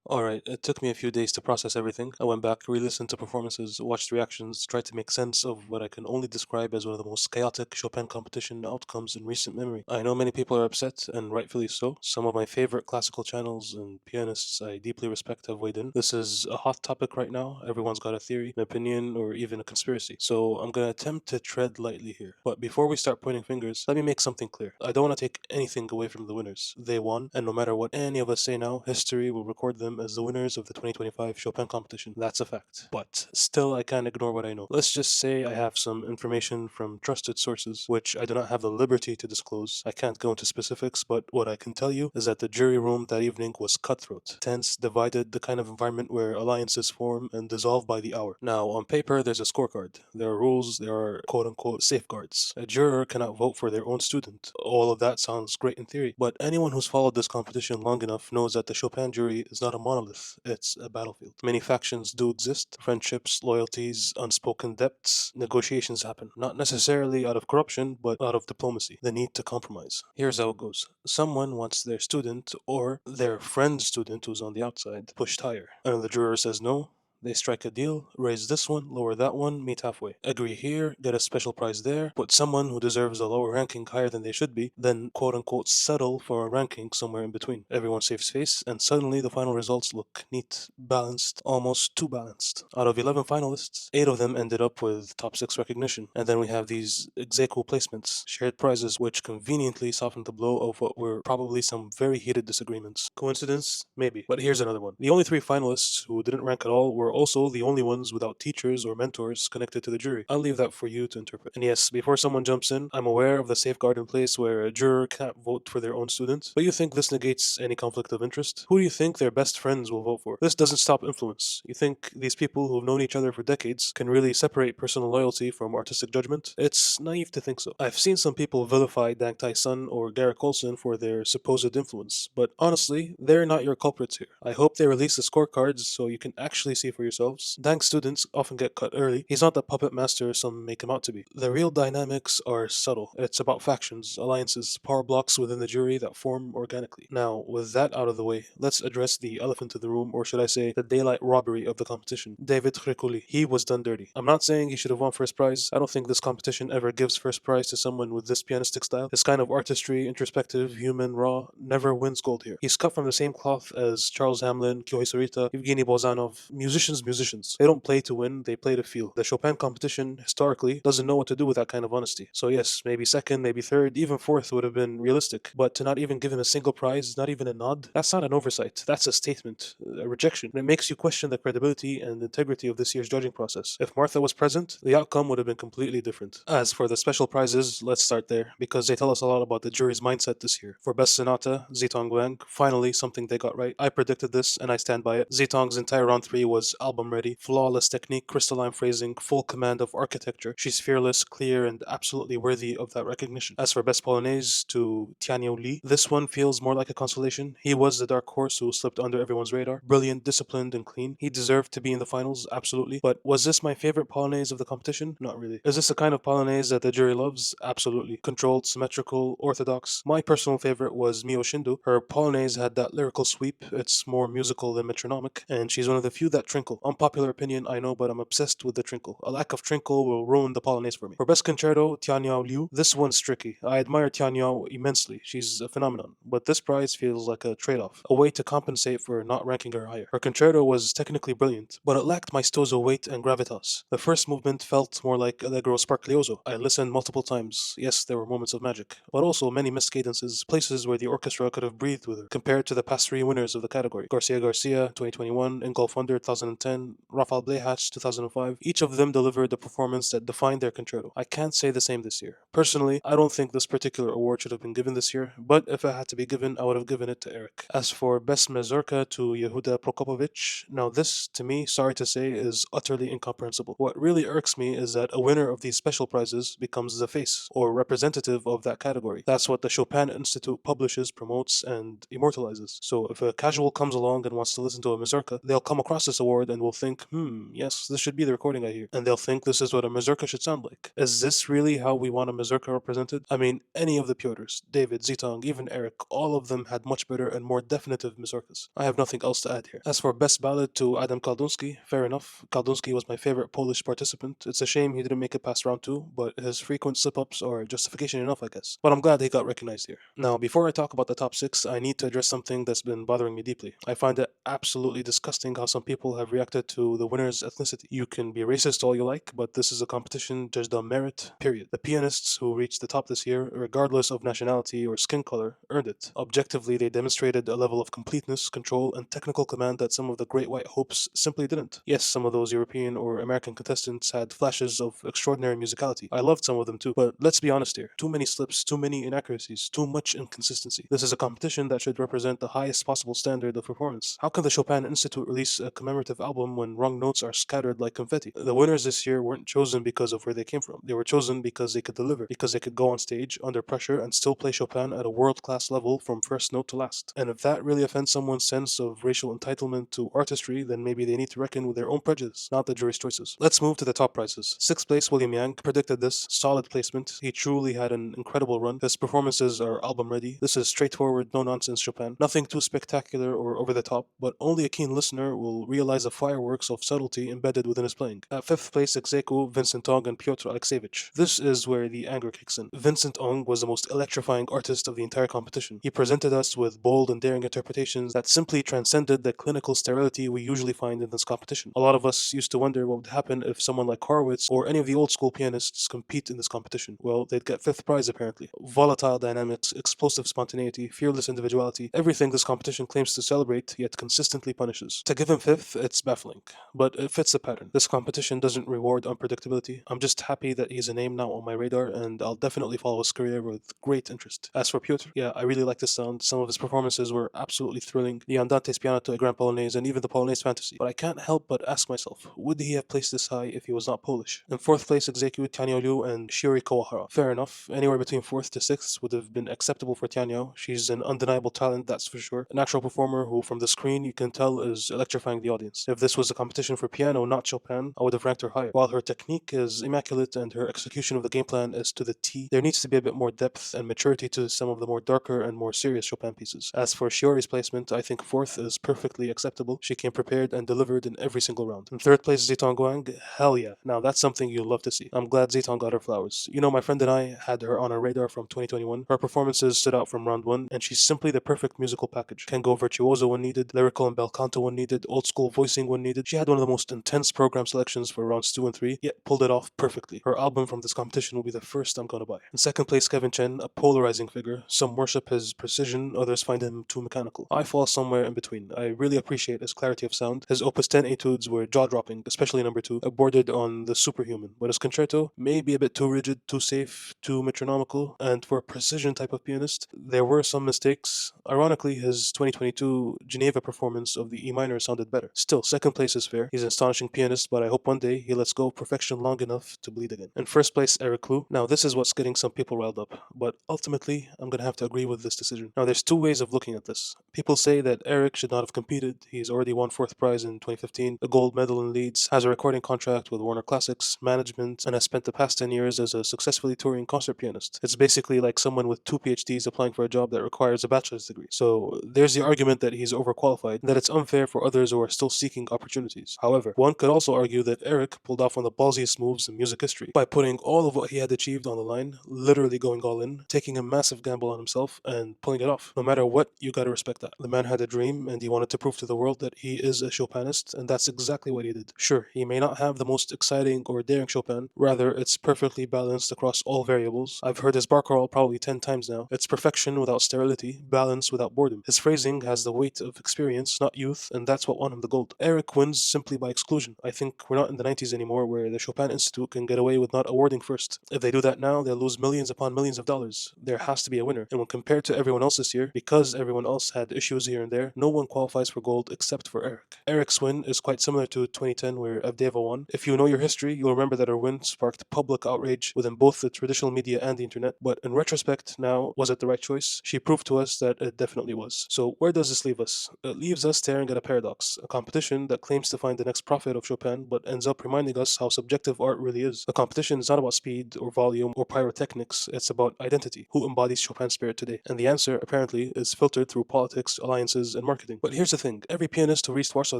Alright, it took me a few days to process everything. I went back, re listened to performances, watched reactions, tried to make sense of what I can only describe as one of the most chaotic Chopin competition outcomes in recent memory. I know many people are upset, and rightfully so. Some of my favorite classical channels and pianists I deeply respect have weighed in. This is a hot topic right now. Everyone's got a theory, an opinion, or even a conspiracy. So I'm gonna attempt to tread lightly here. But before we start pointing fingers, let me make something clear. I don't want to take anything away from the winners. They won, and no matter what any of us say now, history will record them as the winners of the 2025 Chopin competition. That's a fact. But still, I can't ignore what I know. Let's just say I have some information from trusted sources, which I do not have the liberty to disclose. I can't go into specifics, but what I can tell you is that the jury room that evening was cutthroat, tense, divided, the kind of environment where alliances form and dissolve by the hour. Now, on paper, there's a scorecard. There are rules, there are quote unquote safeguards. A juror cannot vote for their own student. All of that sounds great in theory, but anyone who's followed this competition long enough knows that the Chopin jury is not a monolith, it's a battlefield. Many factions do exist, friendships, loyalties, unspoken debts, negotiations happen. Not necessarily out of corruption, but out of diplomacy, the need to compromise. Here's how it goes. Someone wants their student, or their friend's student who's on the outside, pushed higher. And the juror says no, they strike a deal, raise this one, lower that one, meet halfway. Agree here, get a special prize there, put someone who deserves a lower ranking higher than they should be, then quote unquote settle for a ranking somewhere in between. Everyone saves face, and suddenly the final results look neat, balanced, almost too balanced. Out of 11 finalists, 8 of them ended up with top 6 recognition. And then we have these Ex-Aequo placements, shared prizes, which conveniently softened the blow of what were probably some very heated disagreements. Coincidence? Maybe. But here's another one. The only 3 finalists who didn't rank at all were also the only ones without teachers or mentors connected to the jury. I'll leave that for you to interpret. And yes, before someone jumps in, I'm aware of the safeguard in place where a juror can't vote for their own student. But you think this negates any conflict of interest? Who do you think their best friends will vote for? This doesn't stop influence. You think these people who've known each other for decades can really separate personal loyalty from artistic judgment? It's naive to think so. I've seen some people vilify Dang Tai Sun or Garrick Olson for their supposed influence, but honestly, they're not your culprits here. I hope they release the scorecards so you can actually see for yourselves. Dang students often get cut early. He's not the puppet master some make him out to be. The real dynamics are subtle. It's about factions, alliances, power blocks within the jury that form organically. Now, with that out of the way, let's address the elephant in the room, or should I say, the daylight robbery of the competition. David Khrikuli. He was done dirty. I'm not saying he should have won first prize. I don't think this competition ever gives first prize to someone with this pianistic style. This kind of artistry, introspective, human, raw, never wins gold here. He's cut from the same cloth as Charles Hamlin, Kyohei Sorita, Evgeny Bozanov. Musicians. They don't play to win, they play to feel. The Chopin competition, historically, doesn't know what to do with that kind of honesty. So yes, maybe second, maybe third, even fourth would have been realistic. But to not even give him a single prize, not even a nod, that's not an oversight. That's a statement, a rejection. And it makes you question the credibility and integrity of this year's judging process. If Martha was present, the outcome would have been completely different. As for the special prizes, let's start there, because they tell us a lot about the jury's mindset this year. For Best Sonata, Zitong Wang, finally something they got right. I predicted this, and I stand by it. Zitong's entire round 3 was album ready, flawless technique, crystalline phrasing, full command of architecture. She's fearless, clear, and absolutely worthy of that recognition. As for Best Polonaise, to Tianyou, this one feels more like a consolation. He was the dark horse who slipped under everyone's radar. Brilliant, disciplined, and clean. He deserved to be in the finals, absolutely. But was this my favorite Polonaise of the competition? Not really. Is this the kind of Polonaise that the jury loves? Absolutely. Controlled, symmetrical, orthodox. My personal favorite was Mio Shindu. Her Polonaise had that lyrical sweep. It's more musical than metronomic, and she's one of the few that trinkle. Unpopular opinion, I know, but I'm obsessed with the trinkle. A lack of trinkle will ruin the Polonaise for me. For Best Concerto, Tianyao, this one's tricky. I admire Tianyao immensely. She's a phenomenon. But this prize feels like a trade-off, a way to compensate for not ranking her higher. Her concerto was technically brilliant, but it lacked maestoso weight and gravitas. The first movement felt more like Allegro sparglioso. I listened multiple times. Yes, there were moments of magic, but also many missed cadences, places where the orchestra could have breathed with her, compared to the past 3 winners of the category. Garcia 2021, Ingolf Wunder 2010, Rafael Blehach 2005. Each of them delivered a performance that defined their concerto. I can't say the same this year. Personally, I don't think this particular award should have been given this year, but if it had to be given, I would have given it to Eric. As for Best Mazurka to Yehuda Prokopowicz, now this, to me, sorry to say, is utterly incomprehensible. What really irks me is that a winner of these special prizes becomes the face, or representative of that category. That's what the Chopin Institute publishes, promotes, and immortalizes. So if a casual comes along and wants to listen to a mazurka, they'll come across this award keyboard and will think, yes, this should be the recording I hear. And they'll think this is what a mazurka should sound like. Is this really how we want a mazurka represented? I mean, any of the Piotr's, David, Zitong, even Eric, all of them had much better and more definitive mazurkas. I have nothing else to add here. As for best ballad to Adam Kaldunsky, fair enough. Kaldunsky was my favorite Polish participant. It's a shame he didn't make it past round two, but his frequent slip-ups are justification enough, I guess. But I'm glad he got recognized here. Now, before I talk about the top six, I need to address something that's been bothering me deeply. I find it absolutely disgusting how some people have reacted to the winner's ethnicity. You can be racist all you like, but this is a competition judged on merit, period. The pianists who reached the top this year, regardless of nationality or skin color, earned it. Objectively, they demonstrated a level of completeness, control, and technical command that some of the great white hopes simply didn't. Yes, some of those European or American contestants had flashes of extraordinary musicality. I loved some of them too, but let's be honest here. Too many slips, too many inaccuracies, too much inconsistency. This is a competition that should represent the highest possible standard of performance. How can the Chopin Institute release a commemorative album when wrong notes are scattered like confetti? The winners this year weren't chosen because of where they came from. They were chosen because they could deliver, because they could go on stage under pressure and still play Chopin at a world-class level from first note to last. And if that really offends someone's sense of racial entitlement to artistry, then maybe they need to reckon with their own prejudice, not the jury's choices. Let's move to the top prizes. Sixth place, William Yang predicted this. Solid placement. He truly had an incredible run. His performances are album ready. This is straightforward, no nonsense Chopin. Nothing too spectacular or over the top, but only a keen listener will realize the fireworks of subtlety embedded within his playing. At fifth place, Ex-Aequo, Vincent and Piotr Alexewicz. This is where the anger kicks in. Vincent was the most electrifying artist of the entire competition. He presented us with bold and daring interpretations that simply transcended the clinical sterility we usually find in this competition. A lot of us used to wonder what would happen if someone like Horowitz or any of the old school pianists compete in this competition. Well, they'd get fifth prize apparently. Volatile dynamics, explosive spontaneity, fearless individuality, everything this competition claims to celebrate yet consistently punishes. To give him fifth, it's baffling, but it fits the pattern. This competition doesn't reward unpredictability. I'm just happy that he's a name now on my radar, and I'll definitely follow his career with great interest. As for Piotr, yeah, I really like this sound. Some of his performances were absolutely thrilling. The Andante's Piano to a Grand Polonaise and even the Polonaise Fantasy. But I can't help but ask myself, would he have placed this high if he was not Polish? In fourth place, Ex-Aequo, Tianyou, and Shiori Kuwahara. Fair enough. Anywhere between fourth to sixth would have been acceptable for Tianyao. She's an undeniable talent, that's for sure. A natural performer who, from the screen, you can tell is electrifying the audience. If this was a competition for piano, not Chopin, I would have ranked her higher. While her technique is immaculate and her execution of the game plan is to the T, there needs to be a bit more depth and maturity to some of the more darker and more serious Chopin pieces. As for Shiori's placement, I think fourth is perfectly acceptable. She came prepared and delivered in every single round. In third place, Zitong Wang. Hell yeah. Now that's something you'll love to see. I'm glad Zitong got her flowers. You know, my friend and I had her on our radar from 2021. Her performances stood out from round one, and she's simply the perfect musical package. Can go virtuoso when needed, lyrical and bel canto when needed, old school voicing when needed. She had one of the most intense program selections for rounds 2 and 3, yet pulled it off perfectly. Her album from this competition will be the first I'm gonna buy. In second place, Kevin Chen, a polarizing figure. Some worship his precision, others find him too mechanical. I fall somewhere in between. I really appreciate his clarity of sound. His Opus 10 etudes were jaw-dropping, especially number 2, bordered on the superhuman. But his concerto may be a bit too rigid, too safe, too metronomical, and for a precision type of pianist, there were some mistakes. Ironically, his 2022 Geneva performance of the E minor sounded better. Still, second place is fair. He's an astonishing pianist, but I hope one day he lets go of perfection long enough to bleed again. In first place, Eric Klou. Now, this is what's getting some people riled up, but ultimately, I'm gonna have to agree with this decision. Now, there's two ways of looking at this. People say that Eric should not have competed. He's already won fourth prize in 2015, a gold medal in Leeds, has a recording contract with Warner Classics, management, and has spent the past 10 years as a successfully touring concert pianist. It's basically like someone with 2 PhDs applying for a job that requires a bachelor's degree. So there's the argument that he's overqualified, and that it's unfair for others who are still seeking opportunities. However, one could also argue that Eric pulled off one of the ballsiest moves in music history by putting all of what he had achieved on the line, literally going all in, taking a massive gamble on himself, and pulling it off. No matter what, you gotta respect that. The man had a dream, and he wanted to prove to the world that he is a Chopinist, and that's exactly what he did. Sure, he may not have the most exciting or daring Chopin, rather, it's perfectly balanced across all variables. I've heard his bar crawl probably 10 times now. It's perfection without sterility, balance without boredom. His phrasing has the weight of experience, not youth, and that's what won him the gold. Eric wins simply by exclusion. I think we're not in the 90s anymore where the Chopin Institute can get away with not awarding first. If they do that now, they'll lose millions upon millions of dollars. There has to be a winner. And when compared to everyone else this year, because everyone else had issues here and there, no one qualifies for gold except for Eric. Eric's win is quite similar to 2010 where Avdeeva won. If you know your history, you'll remember that her win sparked public outrage within both the traditional media and the internet, but in retrospect now, was it the right choice? She proved to us that it definitely was. So where does this leave us? It leaves us staring at a paradox, a competition competition that claims to find the next prophet of Chopin but ends up reminding us how subjective art really is. The competition is not about speed or volume or pyrotechnics, it's about identity. Who embodies Chopin's spirit today? And the answer, apparently, is filtered through politics, alliances, and marketing. But here's the thing, every pianist who reached Warsaw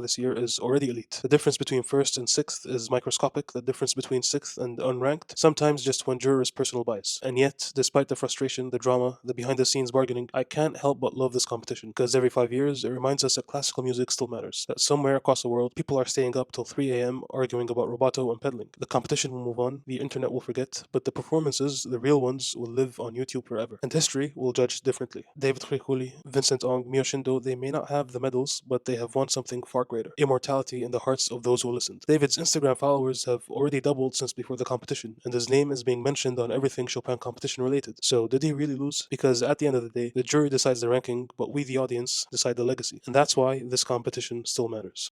this year is already elite. The difference between first and sixth is microscopic, the difference between sixth and unranked, sometimes just one juror's personal bias. And yet, despite the frustration, the drama, the behind the scenes bargaining, I can't help but love this competition, because every 5 years it reminds us that classical music still matters, that somewhere across the world people are staying up till 3 a.m. arguing about rubato and pedaling. The competition will move on, the internet will forget, but the performances, the real ones, will live on YouTube forever. And history will judge differently. David Khrikuli, Vincent Ong, Miyoshindo, they may not have the medals, but they have won something far greater: immortality in the hearts of those who listened. David's Instagram followers have already doubled since before the competition, and his name is being mentioned on everything Chopin competition related. So did he really lose? Because at the end of the day, the jury decides the ranking, but we, the audience, decide the legacy. And that's why this competition still matters.